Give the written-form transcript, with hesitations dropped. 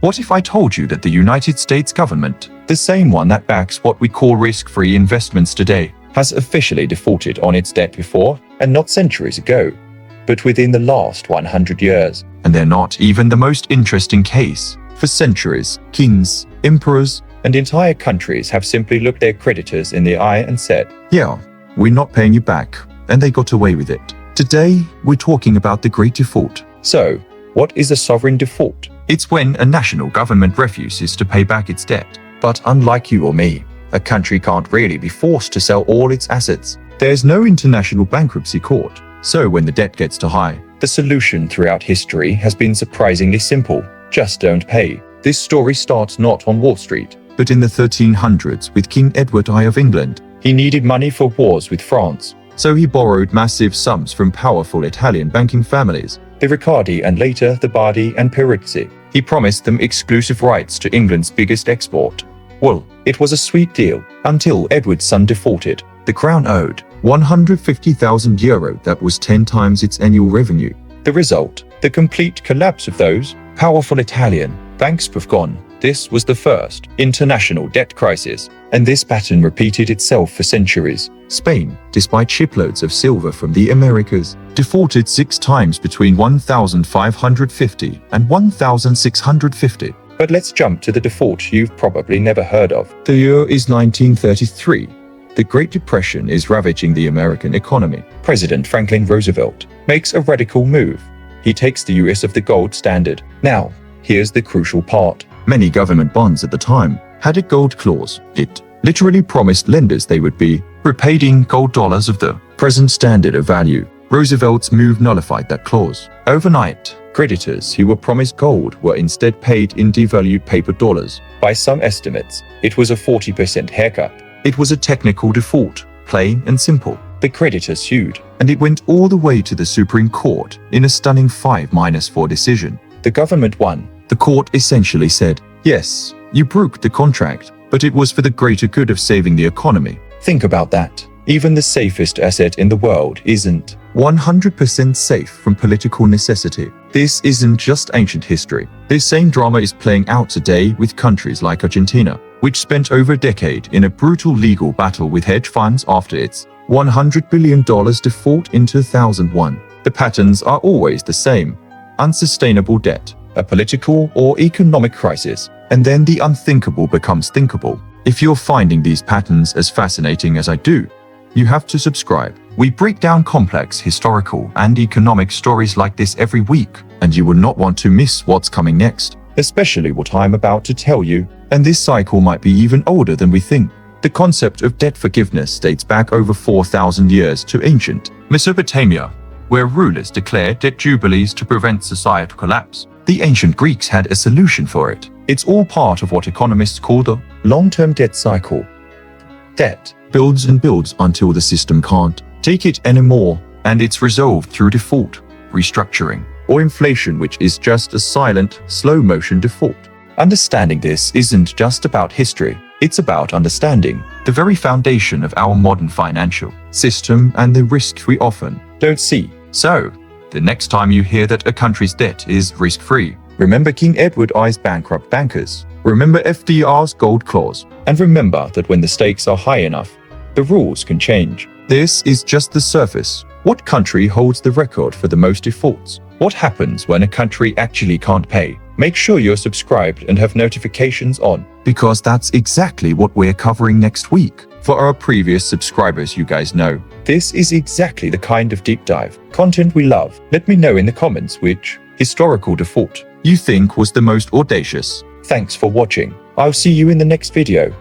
What if I told you that the United States government, the same one that backs what we call risk-free investments today, has officially defaulted on its debt before, and not centuries ago, but within the last 100 years? And they're not even the most interesting case. For centuries, kings, emperors, and entire countries have simply looked their creditors in the eye and said, "Yeah, we're not paying you back," and they got away with it. Today, we're talking about the Great Default. So, what is a sovereign default? It's when a national government refuses to pay back its debt. But unlike you or me, a country can't really be forced to sell all its assets. There's no international bankruptcy court. So when the debt gets too high, the solution throughout history has been surprisingly simple. Just don't pay. This story starts not on Wall Street, but in the 1300s with King Edward I of England. He needed money for wars with France, so he borrowed massive sums from powerful Italian banking families, the Riccardi and later the Bardi and Perizzi. He promised them exclusive rights to England's biggest export. Well, it was a sweet deal, until Edward's son defaulted. The crown owed €150,000, that was 10 times its annual revenue. The result? The complete collapse of those powerful Italian banks. Gone. This was the first international debt crisis, and this pattern repeated itself for centuries. Spain, despite shiploads of silver from the Americas, defaulted 6 times between 1550 and 1650. But let's jump to the default you've probably never heard of. The year is 1933. The Great Depression is ravaging the American economy. President Franklin Roosevelt makes a radical move. He takes the US off the gold standard. Now, here's the crucial part. Many government bonds at the time had a gold clause. It literally promised lenders they would be repaid in gold dollars of the present standard of value. Roosevelt's move nullified that clause. Overnight, creditors who were promised gold were instead paid in devalued paper dollars. By some estimates, it was a 40% haircut. It was a technical default, plain and simple. The creditors sued, and it went all the way to the Supreme Court in a stunning 5-4 decision. The government won. The court essentially said, yes, you broke the contract, but it was for the greater good of saving the economy. Think about that. Even the safest asset in the world isn't 100% safe from political necessity. This isn't just ancient history. This same drama is playing out today with countries like Argentina, which spent over a decade in a brutal legal battle with hedge funds after its $100 billion default in 2001. The patterns are always the same. Unsustainable debt, a political or economic crisis, and then the unthinkable becomes thinkable. If you're finding these patterns as fascinating as I do, you have to subscribe. We break down complex historical and economic stories like this every week, and you will not want to miss what's coming next, especially what I'm about to tell you. And this cycle might be even older than we think. The concept of debt forgiveness dates back over 4,000 years to ancient Mesopotamia, where rulers declared debt jubilees to prevent societal collapse. The ancient Greeks had a solution for it. It's all part of what economists call the long-term debt cycle. Debt builds and builds until the system can't take it anymore, and it's resolved through default, restructuring, or inflation, which is just a silent, slow-motion default. Understanding this isn't just about history, it's about understanding the very foundation of our modern financial system and the risks we often don't see. So, the next time you hear that a country's debt is risk-free, remember King Edward I's bankrupt bankers, remember FDR's gold clause, and remember that when the stakes are high enough, the rules can change. This is just the surface. What country holds the record for the most defaults? What happens when a country actually can't pay? Make sure you're subscribed and have notifications on, because that's exactly what we're covering next week. For our previous subscribers, you guys know, this is exactly the kind of deep dive content we love. Let me know in the comments which historical default you think was the most audacious. Thanks for watching. I'll see you in the next video.